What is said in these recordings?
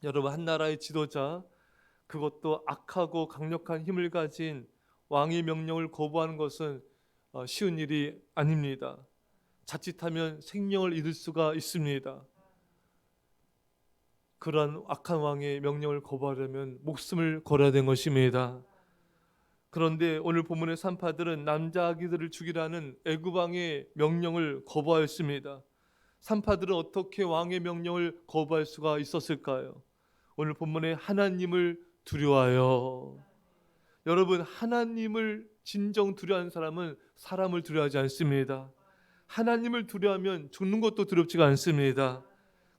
여러분, 한 나라의 지도자, 그것도 악하고 강력한 힘을 가진 왕의 명령을 거부하는 것은 쉬운 일이 아닙니다. 자칫하면 생명을 잃을 수가 있습니다. 그러한 악한 왕의 명령을 거부하려면 목숨을 걸어야 되는 것입니다. 그런데 오늘 본문의 산파들은 남자 아기들을 죽이라는 애굽 왕의 명령을 거부하였습니다. 산파들은 어떻게 왕의 명령을 거부할 수가 있었을까요? 오늘 본문에 하나님을 두려워하여. 여러분, 하나님을 진정 두려워하는 사람은 사람을 두려워하지 않습니다. 하나님을 두려워하면 죽는 것도 두렵지가 않습니다.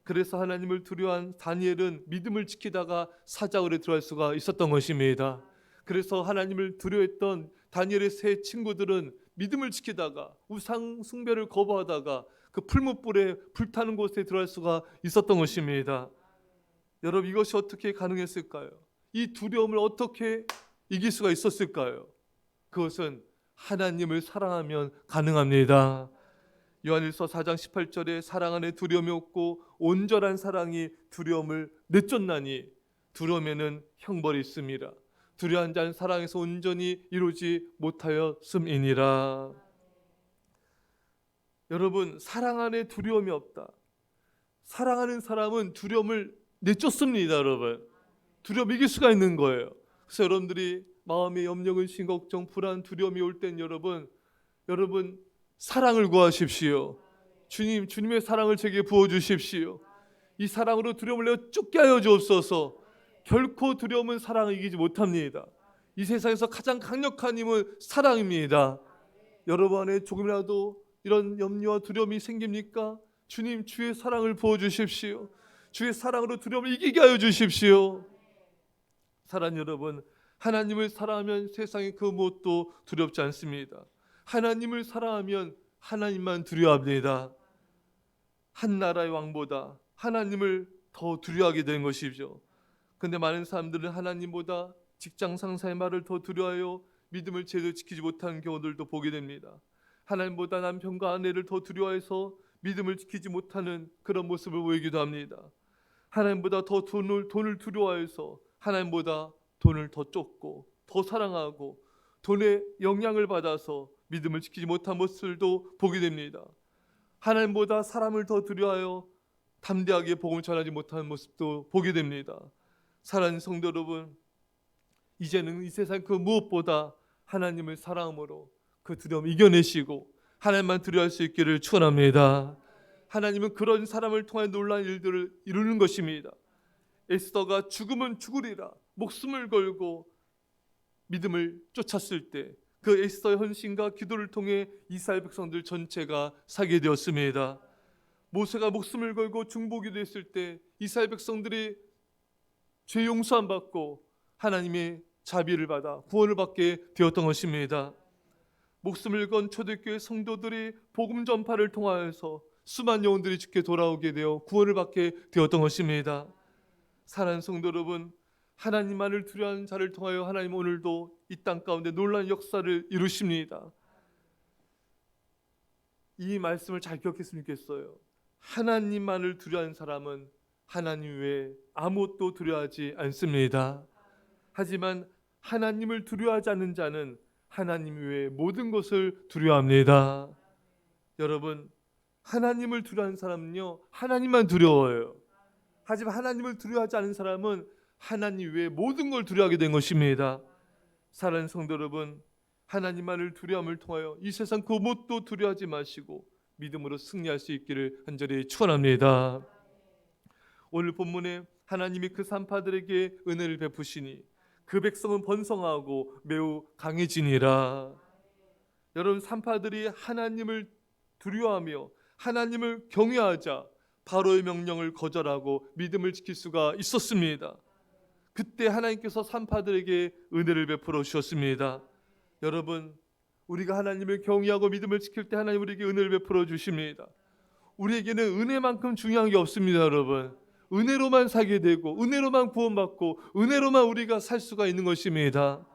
그래서 하나님을 두려워한 다니엘은 믿음을 지키다가 사자굴에 들어갈 수가 있었던 것입니다. 그래서 하나님을 두려워했던 다니엘의 세 친구들은 믿음을 지키다가 우상 숭배를 거부하다가 그 풀무불에 불타는 곳에 들어갈 수가 있었던 것입니다. 여러분, 이것이 어떻게 가능했을까요? 이 두려움을 어떻게 이길 수가 있었을까요? 그것은 하나님을 사랑하면 가능합니다. 요한일서 4장 18절에 사랑 안에 두려움이 없고 온전한 사랑이 두려움을 내쫓나니 두려움에는 형벌이 있습니다. 두려워한 자는 사랑에서 온전히 이루지 못하였음이니라. 여러분, 사랑 안에 두려움이 없다. 사랑하는 사람은 두려움을 내쫓습니다. 여러분, 두려움 이길 수가 있는 거예요. 그래서 여러분들이 마음에 염려, 근심, 걱정, 불안, 두려움이 올 땐 여러분 사랑을 구하십시오. 주님의 사랑을 제게 부어주십시오. 이 사랑으로 두려움을 내어 쫓게 하여 주옵소서. 결코 두려움은 사랑을 이기지 못합니다. 이 세상에서 가장 강력한 힘은 사랑입니다. 여러분 안에 조금이라도 이런 염려와 두려움이 생깁니까? 주님, 주의 사랑을 부어주십시오. 주의 사랑으로 두려움을 이기게 하여 주십시오. 사랑 여러분, 하나님을 사랑하면 세상의 그 무엇도 두렵지 않습니다. 하나님을 사랑하면 하나님만 두려워합니다. 한 나라의 왕보다 하나님을 더 두려워하게 된 것이죠. 그런데 많은 사람들은 하나님보다 직장 상사의 말을 더 두려워하여 믿음을 제대로 지키지 못하는 경우들도 보게 됩니다. 하나님보다 남편과 아내를 더 두려워해서 믿음을 지키지 못하는 그런 모습을 보이기도 합니다. 하나님보다 더 돈을 두려워해서 하나님보다 돈을 더 쫓고 더 사랑하고 돈의 영향을 받아서 믿음을 지키지 못한 모습들도 보게 됩니다. 하나님보다 사람을 더 두려워하여 담대하게 복음을 전하지 못하는 모습도 보게 됩니다. 사랑하는 성도 여러분, 이제는 이 세상 그 무엇보다 하나님을 사랑함으로 그 두려움을 이겨내시고 하나님만 두려워할 수 있기를 축원합니다. 하나님은 그런 사람을 통해 놀라운 일들을 이루는 것입니다. 에스더가 죽으면 죽으리라 목숨을 걸고 믿음을 쫓았을 때 그 에스더의 헌신과 기도를 통해 이스라엘 백성들 전체가 살게 되었습니다. 모세가 목숨을 걸고 중보기도 했을 때 이스라엘 백성들이 죄 용서함 받고 하나님의 자비를 받아 구원을 받게 되었던 것입니다. 목숨을 건 초대교회 성도들이 복음 전파를 통하여서 수많은 영혼들이 주께 돌아오게 되어 구원을 받게 되었던 것입니다. 사랑하는 성도 여러분, 하나님만을 두려워하는 자를 통하여 하나님 오늘도 이 땅 가운데 놀라운 역사를 이루십니다. 이 말씀을 잘 기억했으면 좋겠어요. 하나님만을 두려워하는 사람은 하나님 외에 아무것도 두려워하지 않습니다. 하지만 하나님을 두려워하지 않는 자는 하나님 외에 모든 것을 두려워합니다. 여러분, 하나님을 두려워하는 사람은요, 하나님만 두려워해요. 하지만 하나님을 두려워하지 않는 사람은 하나님 외에 모든 걸 두려워하게 된 것입니다. 사랑하는 성도 여러분, 하나님만을 두려움을 통하여 이 세상 그 무엇도 두려워하지 마시고 믿음으로 승리할 수 있기를 간절히 축원합니다. 오늘 본문에 하나님이 그 산파들에게 은혜를 베푸시니 그 백성은 번성하고 매우 강해지니라. 여러분, 산파들이 하나님을 두려워하며 하나님을 경외하자 바로의 명령을 거절하고 믿음을 지킬 수가 있었습니다. 그때 하나님께서 산파들에게 은혜를 베풀어 주셨습니다. 여러분, 우리가 하나님을 경외하고 믿음을 지킬 때 하나님 우리에게 은혜를 베풀어 주십니다. 우리에게는 은혜만큼 중요한 게 없습니다. 여러분, 은혜로만 살게 되고 은혜로만 구원받고 은혜로만 우리가 살 수가 있는 것입니다.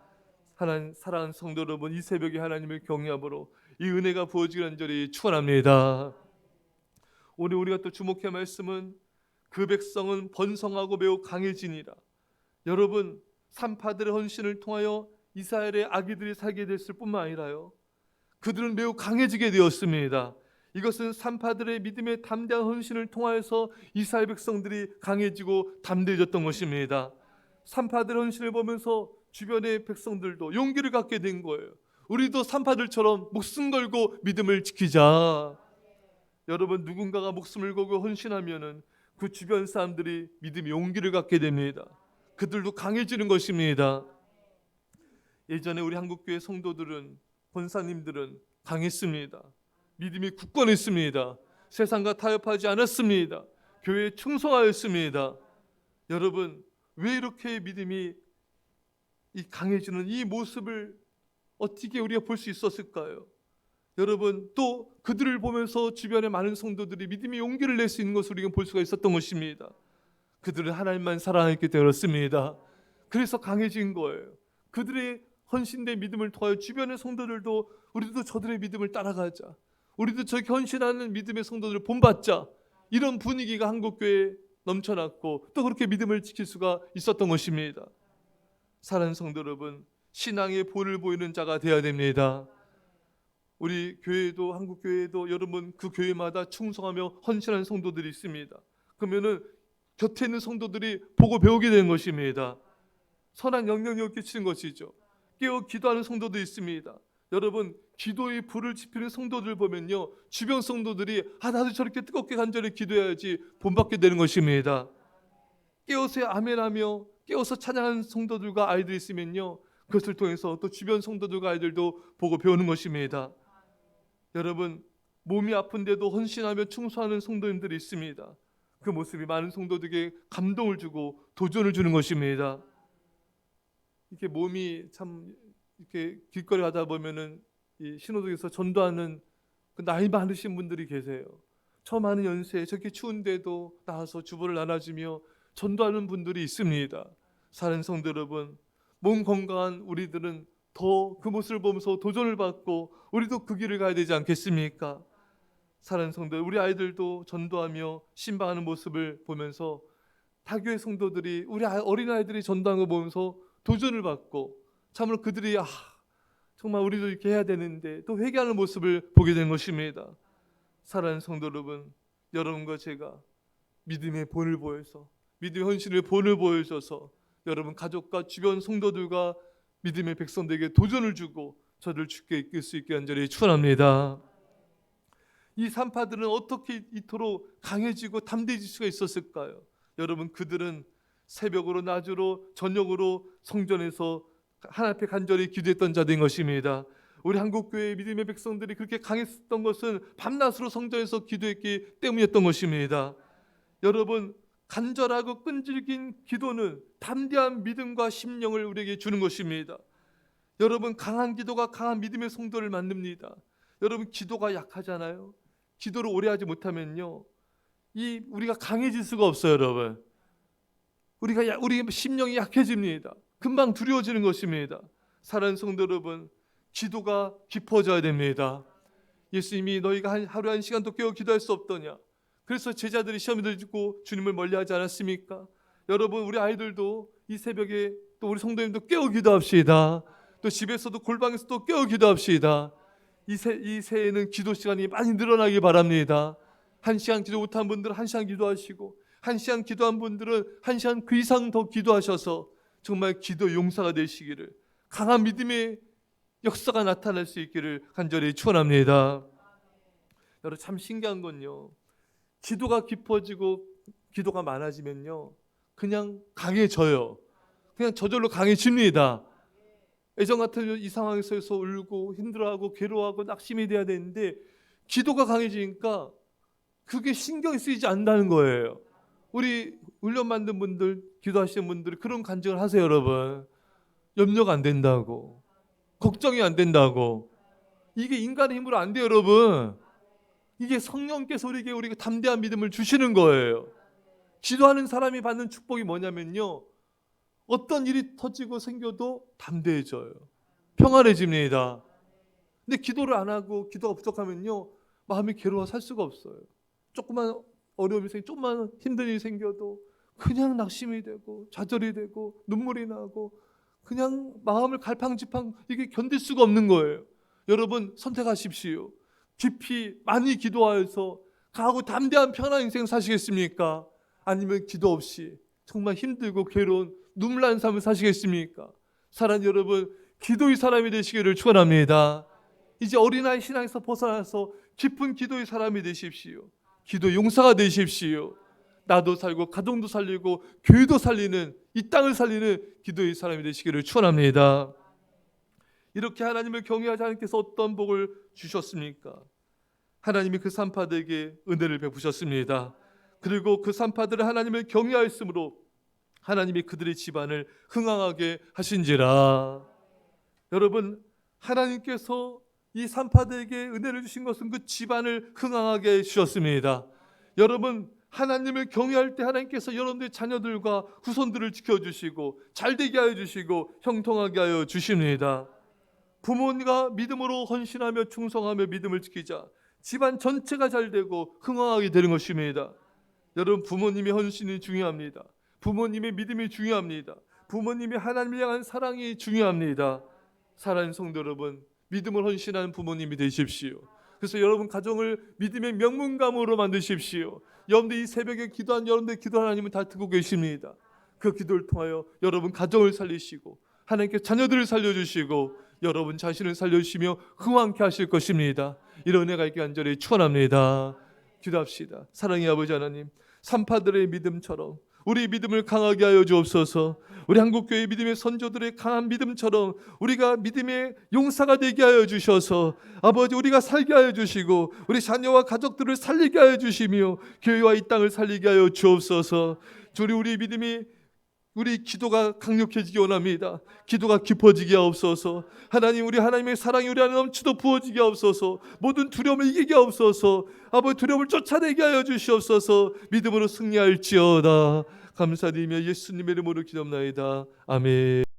하나님, 사랑하는 성도 여러분, 이 새벽에 하나님을 경외함으로 이 은혜가 부어지기를 간절히 축원합니다. 오늘 우리가 또 주목해야 할 말씀은 그 백성은 번성하고 매우 강해지니라. 여러분, 산파들의 헌신을 통하여 이스라엘의 아기들이 살게 됐을 뿐만 아니라요, 그들은 매우 강해지게 되었습니다. 이것은 산파들의 믿음의 담대한 헌신을 통하여서 이스라엘 백성들이 강해지고 담대해졌던 것입니다. 산파들의 헌신을 보면서 주변의 백성들도 용기를 갖게 된 거예요. 우리도 산파들처럼 목숨 걸고 믿음을 지키자. 여러분, 누군가가 목숨을 걸고 헌신하면은 그 주변 사람들이 믿음의 용기를 갖게 됩니다. 그들도 강해지는 것입니다. 예전에 우리 한국교회 성도들은, 권사님들은 강했습니다. 믿음이 굳건했습니다. 세상과 타협하지 않았습니다. 교회에 충성하였습니다. 여러분, 왜 이렇게 믿음이 강해지는 이 모습을 어떻게 우리가 볼 수 있었을까요? 여러분, 또 그들을 보면서 주변의 많은 성도들이 믿음의 용기를 낼 수 있는 것을 우리가 볼 수가 있었던 것입니다. 그들은 하나님만 사랑했기 때문이었습니다. 그래서 강해진 거예요. 그들의 헌신된 믿음을 통하여 주변의 성도들도 우리도 저들의 믿음을 따라가자, 우리도 저렇게 헌신하는 믿음의 성도들을 본받자, 이런 분위기가 한국교회에 넘쳐났고 또 그렇게 믿음을 지킬 수가 있었던 것입니다. 사랑하는 성도 여러분, 신앙의 본을 보이는 자가 되어야 됩니다. 우리 교회도, 한국교회도 여러분 그 교회마다 충성하며 헌신하는 성도들이 있습니다. 그러면은 곁에 있는 성도들이 보고 배우게 되는 것입니다. 선한 영향력을 끼치는 것이죠. 깨어 기도하는 성도도 있습니다. 여러분, 기도의 불을 지피는 성도들 보면요, 주변 성도들이 나도 저렇게 뜨겁게 간절히 기도해야지 본받게 되는 것입니다. 깨어서 아멘하며 깨어서 찬양하는 성도들과 아이들이 있으면요, 그것을 통해서 또 주변 성도들과 아이들도 보고 배우는 것입니다. 여러분, 몸이 아픈데도 헌신하며 충성하는 성도님들이 있습니다. 그 모습이 많은 성도들에게 감동을 주고 도전을 주는 것입니다. 이렇게 몸이 참 이렇게 길거리 가다 보면은 이 신호등에서 전도하는 그 나이 많으신 분들이 계세요. 저 많은 연세에 저렇게 추운데도 나와서 주보를 나눠주며 전도하는 분들이 있습니다. 사랑하는 성도 여러분, 몸 건강한 우리들은 더 그 모습을 보면서 도전을 받고 우리도 그 길을 가야 되지 않겠습니까? 사랑하는 성도, 우리 아이들도 전도하며 신방하는 모습을 보면서 타교회 성도들이, 우리 어린아이들이 전도하는 거 보면서 도전을 받고, 참으로 그들이 정말 우리도 이렇게 해야 되는데 또 회개하는 모습을 보게 된 것입니다. 사랑하는 성도 여러분, 여러분과 제가 믿음의 본을 보여서, 믿음의 헌신의 본을 보여줘서 여러분 가족과 주변 성도들과 믿음의 백성들에게 도전을 주고 저를 주께 이끌 수 있게 간절히 축원합니다. 이 산파들은 어떻게 이토록 강해지고 담대해질 수가 있었을까요? 여러분, 그들은 새벽으로 낮으로 저녁으로 성전에서 하나님 앞에 간절히 기도했던 자들인 것입니다. 우리 한국교회 믿음의 백성들이 그렇게 강했었던 것은 밤낮으로 성전에서 기도했기 때문이었던 것입니다. 여러분, 간절하고 끈질긴 기도는 담대한 믿음과 심령을 우리에게 주는 것입니다. 여러분, 강한 기도가 강한 믿음의 성도를 만듭니다. 여러분, 기도가 약하잖아요. 기도를 오래 하지 못하면요, 우리가 강해질 수가 없어요. 여러분, 우리 심령이 약해집니다. 금방 두려워지는 것입니다. 사랑하는 성도 여러분, 기도가 깊어져야 됩니다. 예수님이 너희가 하루에 1시간도 깨어 기도할 수 없더냐, 그래서 제자들이 시험에 들고 주님을 멀리하지 않았습니까? 여러분, 우리 아이들도 이 새벽에 또 우리 성도님도 깨어 기도합시다. 또 집에서도 골방에서도 깨어 기도합시다. 이 새해에는 기도 시간이 많이 늘어나기 바랍니다. 1시간 기도 못한 분들은 1시간 기도하시고, 1시간 기도한 분들은 1시간 그 이상 더 기도하셔서 정말 기도 용사가 되시기를, 강한 믿음의 역사가 나타날 수 있기를 간절히 축원합니다. 여러분, 참 신기한 건요, 기도가 깊어지고 기도가 많아지면요, 그냥 강해져요. 그냥 저절로 강해집니다. 예전 같은 이 상황에서 울고 힘들어하고 괴로워하고 낙심이 돼야 되는데, 기도가 강해지니까 그게 신경이 쓰이지 않는다는 거예요. 우리 훈련 받는 분들, 기도하시는 분들이 그런 간증을 하세요. 여러분, 염려가 안 된다고, 걱정이 안 된다고. 이게 인간의 힘으로 안 돼요. 여러분, 이게 성령께서 우리에게 담대한 믿음을 주시는 거예요. 기도하는 사람이 받는 축복이 뭐냐면요, 어떤 일이 터지고 생겨도 담대해져요. 평안해집니다. 근데 기도를 안 하고 기도가 부족하면요, 마음이 괴로워 살 수가 없어요. 조그만 어려움이 좀만 힘든 일이 생겨도 그냥 낙심이 되고 좌절이 되고 눈물이 나고 그냥 마음을 갈팡질팡 이게 견딜 수가 없는 거예요. 여러분 선택하십시오. 깊이 많이 기도하여서 강하고 담대한 편안한 인생 사시겠습니까? 아니면 기도 없이 정말 힘들고 괴로운 눈물 나는 삶을 사시겠습니까? 사랑하는 여러분, 기도의 사람이 되시기를 축원합니다. 이제 어린아이 신앙에서 벗어나서 깊은 기도의 사람이 되십시오. 기도 용사가 되십시오. 나도 살고 가정도 살리고 교회도 살리는, 이 땅을 살리는 기도의 사람이 되시기를 축원합니다. 이렇게 하나님을 경외하지 않게서 어떤 복을 주셨습니까? 하나님이 그 산파들에게 은혜를 베푸셨습니다. 그리고 그 산파들은 하나님을 경외하였으므로 하나님이 그들의 집안을 흥왕하게 하신지라. 여러분, 하나님께서 이 산파들에게 은혜를 주신 것은 그 집안을 흥왕하게 해주셨습니다. 여러분, 하나님을 경외할 때 하나님께서 여러분들의 자녀들과 후손들을 지켜주시고 잘되게 하여 주시고 형통하게 하여 주십니다. 부모가 믿음으로 헌신하며 충성하며 믿음을 지키자 집안 전체가 잘되고 흥왕하게 되는 것입니다. 여러분, 부모님의 헌신이 중요합니다. 부모님의 믿음이 중요합니다. 부모님이 하나님을 향한 사랑이 중요합니다. 사랑하는 성도 여러분, 믿음을 헌신하는 부모님이 되십시오. 그래서 여러분 가정을 믿음의 명문가무로 만드십시오. 여러분들 이 새벽에 기도한 여러분들 기도 하나님은 다 듣고 계십니다. 그 기도를 통하여 여러분 가정을 살리시고 하나님께 자녀들을 살려주시고 여러분 자신을 살려주시며 흥왕케 하실 것입니다. 이런 은혜가 있게 간절히 축원합니다. 기도합시다. 사랑의 아버지 하나님, 산파들의 믿음처럼 우리 믿음을 강하게 하여 주옵소서. 우리 한국교회 믿음의 선조들의 강한 믿음처럼 우리가 믿음의 용사가 되게 하여 주셔서 아버지 우리가 살게 하여 주시고 우리 자녀와 가족들을 살리게 하여 주시며 교회와 이 땅을 살리게 하여 주옵소서. 주님, 우리 믿음이 우리 기도가 강력해지기 원합니다. 기도가 깊어지게 하옵소서. 하나님, 우리 하나님의 사랑이 우리 안에 넘치도록 부어지게 하옵소서. 모든 두려움을 이기게 하옵소서. 아버지 두려움을 쫓아내게 하여 주시옵소서. 믿음으로 승리할지어다. 감사드리며 예수님의 이름으로 기도합나이다. 아멘.